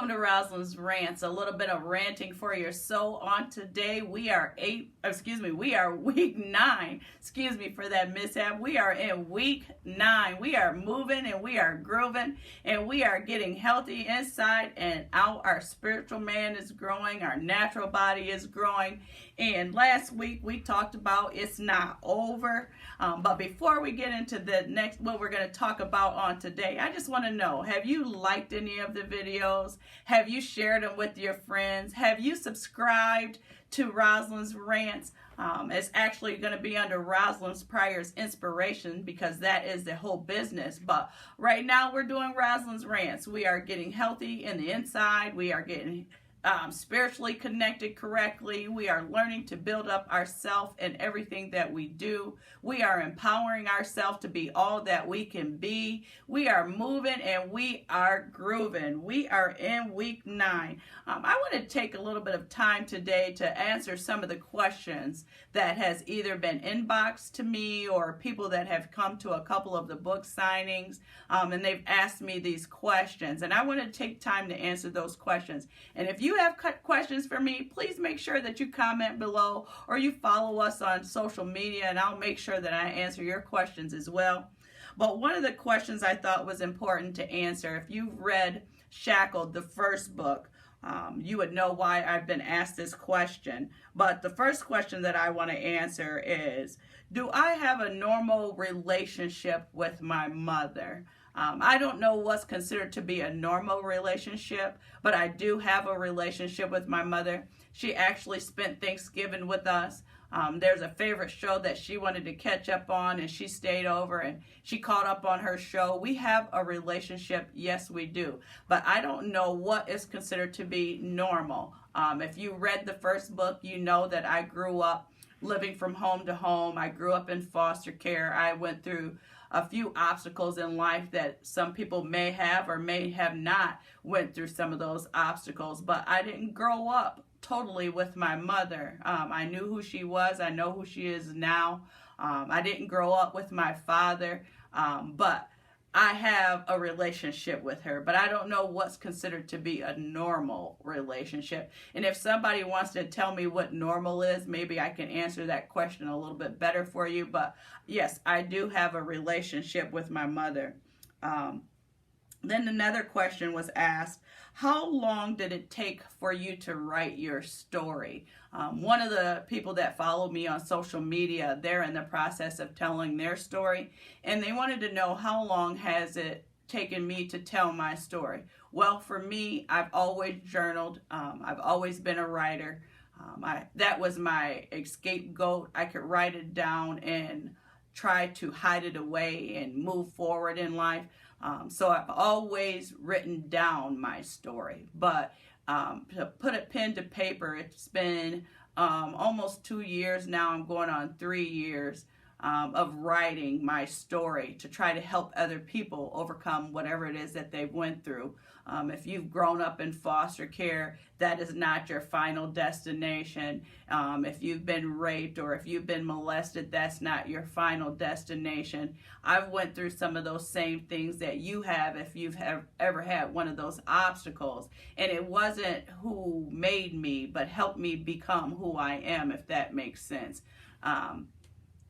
Welcome to Rosalind's Rants, a little bit of ranting for your soul. On today, we are week 9. Excuse me for that mishap. We are in week 9. We are moving and we are grooving and we are getting healthy inside and out. Our spiritual man is growing. Our natural body is growing. And last week we talked about it's not over. But before we get into what we're going to talk about on today, I just want to know, have you liked any of the videos? Have you shared them with your friends? Have you subscribed to Rosalind's Rants? It's actually going to be under Rosalind's Pryor's Inspiration because that is the whole business. But right now we're doing Rosalind's Rants. We are getting healthy in the inside. We are getting spiritually connected correctly. We are learning to build up ourselves in everything that we do. We are empowering ourselves to be all that we can be. We are moving and we are grooving. We are in week 9. I want to take a little bit of time today to answer some of the questions that has either been inboxed to me or people that have come to a couple of the book signings and they've asked me these questions. And I want to take time to answer those questions. And if you have questions for me, please make sure that you comment below or you follow us on social media and I'll make sure that I answer your questions as well. But one of the questions I thought was important to answer, if you've read Shackled, the first book, you would know why I've been asked this question. But the first question that I want to answer is, do I have a normal relationship with my mother? I don't know what's considered to be a normal relationship, but I do have a relationship with my mother. She actually spent Thanksgiving with us. There's a favorite show that she wanted to catch up on, and she stayed over and she caught up on her show. We have a relationship, yes, we do. But I don't know what is considered to be normal. If you read the first book, you know that I grew up living from home to home. I grew up in foster care. I went through a few obstacles in life that some people may have or may have not went through some of those obstacles, but I didn't grow up totally with my mother. I knew who she was. I know who she is now. I didn't grow up with my father, but I have a relationship with her, but I don't know what's considered to be a normal relationship. And if somebody wants to tell me what normal is, maybe I can answer that question a little bit better for you. But yes, I do have a relationship with my mother. Then another question was asked, how long did it take for you to write your story? One of the people that follow me on social media, they're in the process of telling their story, and they wanted to know how long has it taken me to tell my story. Well, for me, I've always journaled. I've always been a writer. That was my scapegoat. I could write it down and try to hide it away and move forward in life. So I've always written down my story, but to put a pen to paper, it's been almost 2 years now. I'm going on 3 years of writing my story to try to help other people overcome whatever it is that they went through. If you've grown up in foster care, that is not your final destination. If you've been raped or if you've been molested, that's not your final destination. I've went through some of those same things that you have if you've ever had one of those obstacles. And it wasn't who made me, but helped me become who I am, if that makes sense.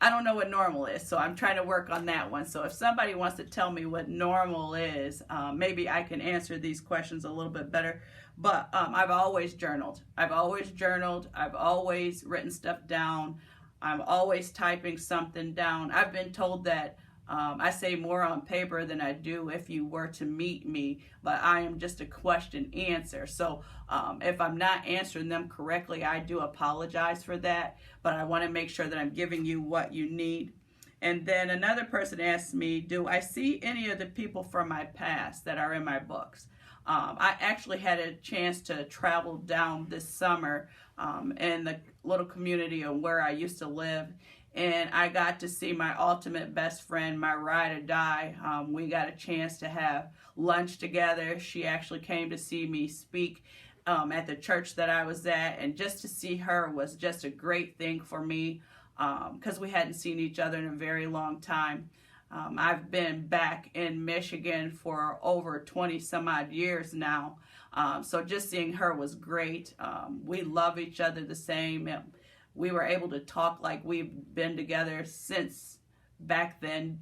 I don't know what normal is, so I'm trying to work on that one. So if somebody wants to tell me what normal is, maybe I can answer these questions a little bit better. But I've always journaled. I've always written stuff down. I'm always typing something down. I've been told that I say more on paper than I do if you were to meet me, but I am just a question answer. So if I'm not answering them correctly, I do apologize for that, but I want to make sure that I'm giving you what you need. And then another person asked me, do I see any of the people from my past that are in my books? I actually had a chance to travel down this summer in the little community of where I used to live. And I got to see my ultimate best friend, my ride or die. We got a chance to have lunch together. She actually came to see me speak at the church that I was at. And just to see her was just a great thing for me because we hadn't seen each other in a very long time. I've been back in Michigan for over 20 some odd years now. So just seeing her was great. We love each other the same. We were able to talk like we've been together since back then.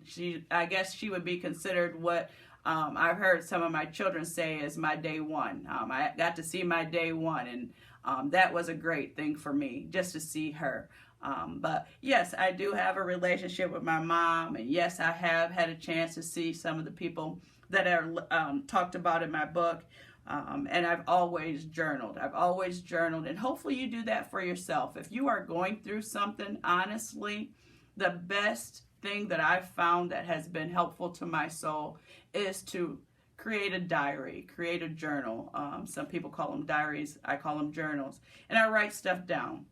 I guess she would be considered what I've heard some of my children say is my day one. I got to see my day one, and that was a great thing for me, just to see her. But yes, I do have a relationship with my mom, and yes, I have had a chance to see some of the people that are talked about in my book. And I've always journaled. And hopefully you do that for yourself. If you are going through something, honestly, the best thing that I've found that has been helpful to my soul is to create a diary, create a journal. Some people call them diaries. I call them journals. And I write stuff down.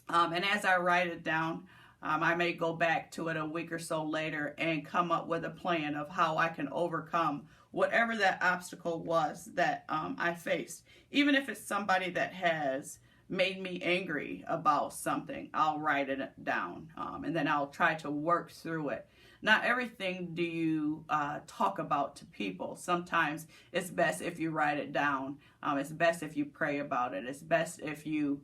And as I write it down, I may go back to it a week or so later and come up with a plan of how I can overcome whatever that obstacle was that I faced. Even if it's somebody that has made me angry about something, I'll write it down, and then I'll try to work through it. Not everything do you talk about to people. Sometimes it's best if you write it down. It's best if you pray about it. It's best if you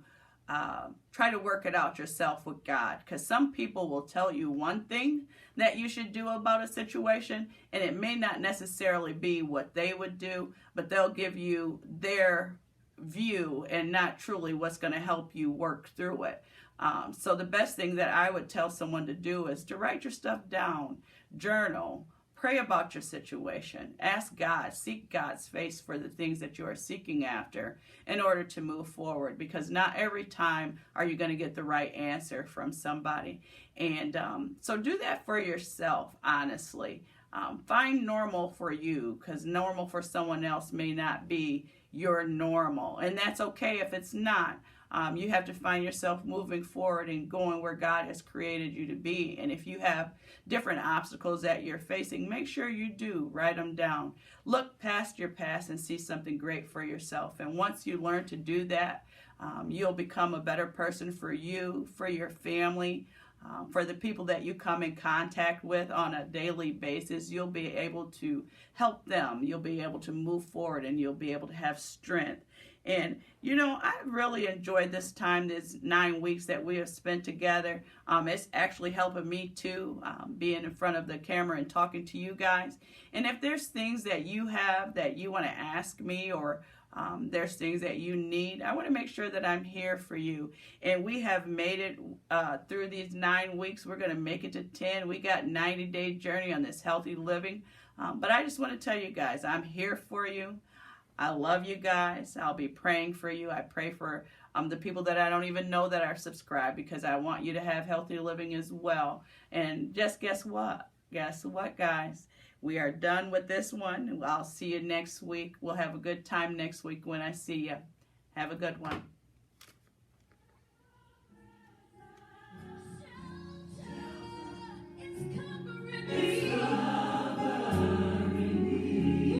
try to work it out yourself with God, because some people will tell you one thing that you should do about a situation, and it may not necessarily be what they would do, but they'll give you their view and not truly what's going to help you work through it. So the best thing that I would tell someone to do is to write your stuff down, journal, pray about your situation, ask God, seek God's face for the things that you are seeking after in order to move forward, because not every time are you going to get the right answer from somebody. And so do that for yourself, honestly. Find normal for you, because normal for someone else may not be your normal, and that's okay if it's not. You have to find yourself moving forward and going where God has created you to be. And if you have different obstacles that you're facing, make sure you do write them down. Look past your past and see something great for yourself. And once you learn to do that, you'll become a better person for you, for your family, for the people that you come in contact with on a daily basis. You'll be able to help them. You'll be able to move forward, and you'll be able to have strength. And, you know, I really enjoyed this time, this 9 weeks that we have spent together. It's actually helping me too, being in front of the camera and talking to you guys. And if there's things that you have that you want to ask me, or there's things that you need, I want to make sure that I'm here for you. And we have made it through these 9 weeks. We're going to make it to 10. We got 90-day journey on this healthy living. But I just want to tell you guys, I'm here for you. I love you guys. I'll be praying for you. I pray for the people that I don't even know that are subscribed, because I want you to have healthy living as well. And just guess what? Guess what, guys? We are done with this one. I'll see you next week. We'll have a good time next week when I see you. Have a good one.